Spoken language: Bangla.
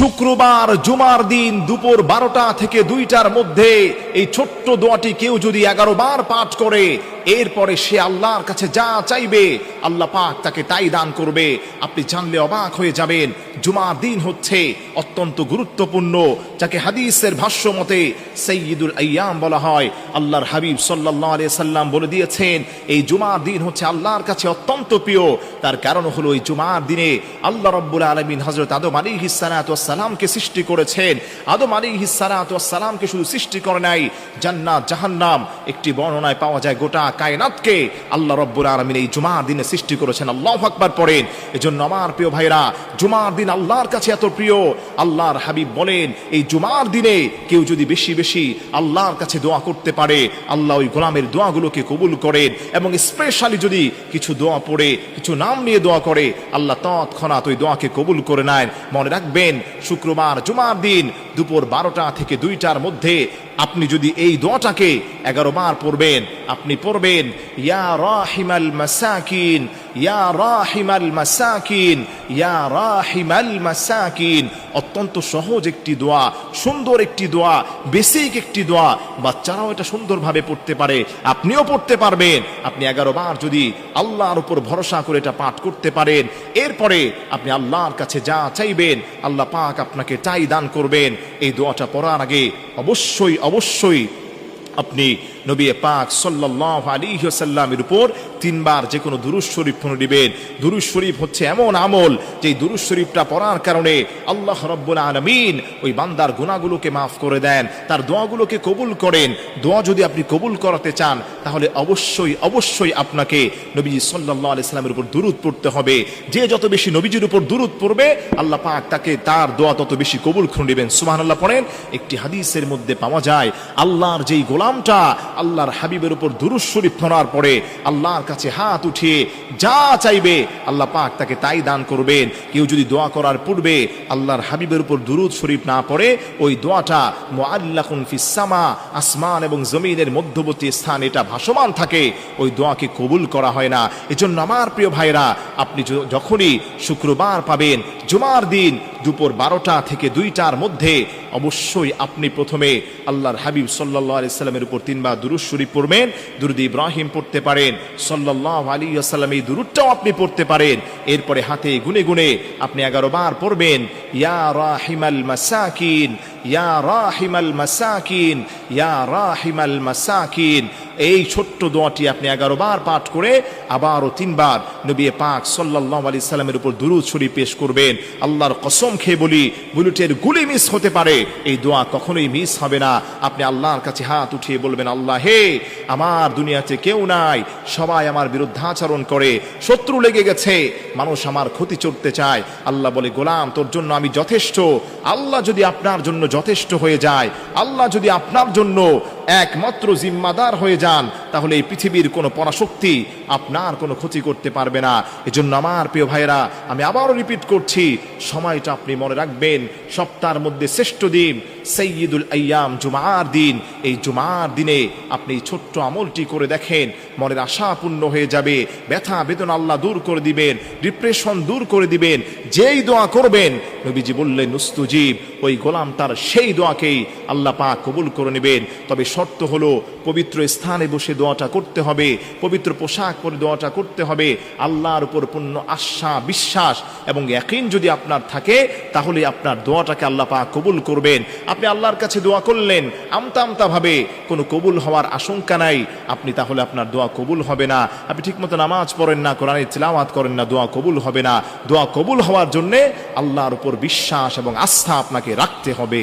শুক্রবার জুমার দিন দুপুর 12টা থেকে 2টার মধ্যে এই ছোট্ট দোয়াটি কেউ যদি 11 বার পাঠ করে, এরপরে সে আল্লাহর কাছে যা চাইবে আল্লাহ পাক তাকে তাই দান করবে। আপনি জানলে অবাক হয়ে যাবেন। জুমার দিন হচ্ছে অত্যন্ত গুরুত্বপূর্ণ, যাকে হাদিসের ভাষ্য মতে সাইয়্যিদুল আইয়াম বলা হয়। আল্লাহর হাবিব সাল্লাল্লাহু আলাইহি সাল্লাম বলে দিয়েছেন, এই জুমার দিন হচ্ছে আল্লাহর কাছে অত্যন্ত প্রিয়। তার কারণ হলো এই জুমার দিনে আল্লাহ রাব্বুল আলামিন হযরত আদম আলাইহিস সালাতু ওয়াস সালামকে সৃষ্টি করেছেন। আদম আলাইহিস সালাতু ওয়াস সালামকে শুধু সৃষ্টি করে নাই, জান্নাত জাহান্নাম, একটি বর্ণনায় পাওয়া যায় গোটা কায়নাতকে আল্লাহ রাব্বুল আলামিন এই জুমার দিনে সৃষ্টি করেছেন। আল্লাহু আকবার পড়েন। এজন্য আমার প্রিয় ভাইরা, জুমার দিন আল্লাহর কাছে এত প্রিয়। আল্লাহর হাবিব বলেন, এই জুমার দিনে কেউ যদি বেশি বেশি আল্লাহর কাছে দোয়া করতে পারে, আল্লাহ ওই গোলামের দোয়াগুলোকে কবুল করেন। এবং স্পেশালি যদি কিছু দোয়া পড়ে, কিছু নাম নিয়ে দোয়া করে, আল্লাহ তৎক্ষণাৎ ওই দোয়াকে কবুল করে নেন। মনে রাখবেন, শুক্রবার জুমার দিন দুপুর 12টা থেকে 2টার মধ্যে আপনি যদি এই দোয়াটাকে 11 বার পড়বেন, আপনি পড়বেন ইয়া রাহিমাল মাসাকিন, ইয়া রাহিমাল মাসাকিন, ইয়া রাহিমাল মাসাকিন। অত্যন্ত সহজ একটি দোয়া, সুন্দর একটি দোয়া, বেসিক একটি দোয়া। বাচ্চারাও এটা সুন্দরভাবে পড়তে পারে, আপনিও পড়তে পারবেন। আপনি 11 বার যদি আল্লাহর উপর ভরসা করে এটা পাঠ করতে পারেন, এরপরে আপনি আল্লাহর কাছে যা চাইবেন আল্লাহ পাক আপনাকে তাই দান করবেন। এই দোয়াটা পড়ার আগে অবশ্যই অবশ্যই আপনি নবী পাক সাল্লাল্লাহু আলাইহি ওয়াসাল্লামের উপর 3 বার যে কোনো দুরূদ শরীফ পড়িবেন। দুরূদ শরীফ হচ্ছে এমন আমল, যে দুরূদ শরীফটা পড়ার কারণে আল্লাহ রাব্বুল আলামিন ওই বান্দার গুনাহগুলোকে মাফ করে দেন, তার দোয়াগুলোকে কবুল করেন। দোয়া যদি আপনি কবুল করাতে চান, তাহলে অবশ্যই অবশ্যই আপনাকে নবী সাল্লাল্লাহু আলাইহি ওয়াসাল্লামের উপর দুরূদ পড়তে হবে। যে যত বেশি নবীজির উপর দুরূদ পড়বে, আল্লাহ পাক তাকে তার দোয়া তত বেশি কবুল করে নেবেন। সুবহানাল্লাহ পড়েন। একটি হাদিসের মধ্যে পাওয়া যায়, আল্লাহর যেই গোলামটা আল্লাহর হাবিবের উপর দুরূদ শরীফ পড়ার পরে আল্লাহর কাছে হাত উঠিয়ে যা চাইবে আল্লাহ পাক তাকে তাই দান করবেন। কেউ যদি দোয়া করার পূর্বে আল্লাহর হাবিবের উপর দুরূদ শরীফ না পড়ে, ওই দোয়াটা মুআল্লাকুন ফিস সামা, আসমান এবং জমিনের মধ্যবর্তী স্থান এটা ভাসমান থাকে, ওই দোয়াকে কবুল করা হয় না। এজন্য আমার প্রিয় ভাইরা, আপনি যখনই শুক্রবার পাবেন জুমার দিন দুপুর 12টা থেকে 2টার মধ্যে, অবশ্যই আপনি প্রথমে আল্লাহর হাবিব সাল্লাল্লাহু আলাইহি সাল্লামের উপর 3 বার দুরূদ শরীফ পড়বেন। দুরূদ ইব্রাহিম পড়তে পারেন, সাল্লাল্লাহু আলাইহি ওয়াসাল্লাম এই দুরূদটাও আপনি পড়তে পারেন। এরপরে হাতে গুনে গুনে আপনি 11 বার পড়বেন ইয়া রাহিমাল মাসাকিন, ইয়া রাহিমাল মাসাকিন, ইয়া রাহিমাল মাসাকিন। এই ছোট্ট দোয়াটি আপনি 11 বার পাঠ করে আবারও 3 বার নবী পাক সাল্লাল্লাহু আলাইহি সাল্লামের উপর দুরূদ শরীফ পেশ করবেন। আল্লাহর কসম খেয়ে বলি, বুলেটের গুলি মিস হতে পারে, এই দোয়া কখনোই মিস হবে না। আপনি আল্লাহর কাছে হাত উঠিয়ে বলবেন, আল্লাহ হে, আমার দুনিয়াতে কেউ নাই, সবাই আমার বিরুদ্ধাচরণ করে, শত্রু লেগে গেছে, মানুষ আমার ক্ষতি করতে চায়। আল্লাহ বলে, গোলাম তোর জন্য আমি যথেষ্ট। আল্লাহ যদি আপনার জন্য যথেষ্ট হয়ে যায়, আল্লাহ যদি আপনার জন্য একমাত্র জিম্মাদার হয়ে যান, তাহলে এই পৃথিবীর কোনো পরাশক্তি আপনার কোনো ক্ষতি করতে পারবে না। এজন্য আমার প্রিয় ভাইরা, আমি আবারও রিপিট করছি, সময়টা আপনি মনে রাখবেন, সপ্তাহের মধ্যে শ্রেষ্ঠ দিন সাইয়্যিদুল আইয়াম, জুমার দিন। এই জুমার দিনে আপনি ছোট্ট আমলটি করে দেখেন, মনের আশা পূর্ণ হয়ে যাবে, ব্যথা বেদনা আল্লাহ দূর করে দিবেন, ডিপ্রেশন দূর করে দিবেন। যেই দোয়া করবেন, নবীজি বললেন মুস্তাজিব, ওই গোলামটার সেই দোয়াকেই আল্লাহ পাক কবুল করে নেবেন। তবে শর্ত হলো, পবিত্র স্থানে বসে দোয়াটা করতে হবে, পবিত্র পোশাক পরে দোয়াটা করতে হবে। আল্লাহর উপর পূর্ণ আশা, বিশ্বাস এবং ইয়াকিন যদি আপনার থাকে, তাহলে আপনার দোয়াটাকে আল্লাহ পাক কবুল করবেন। আপনি আল্লাহর কাছে দোয়া করলেন আমতা আমতা ভাবে, কোনো কবুল হওয়ার আশঙ্কা নাই, আপনি তাহলে আপনার দোয়া কবুল হবে না। আপনি ঠিকমতো নামাজ পড়েন না, কোরআনের তিলাওয়াত করেন না, দোয়া কবুল হবে না। দোয়া কবুল হওয়ার জন্যে আল্লাহর উপর বিশ্বাস এবং আস্থা আপনাকে রাখতে হবে।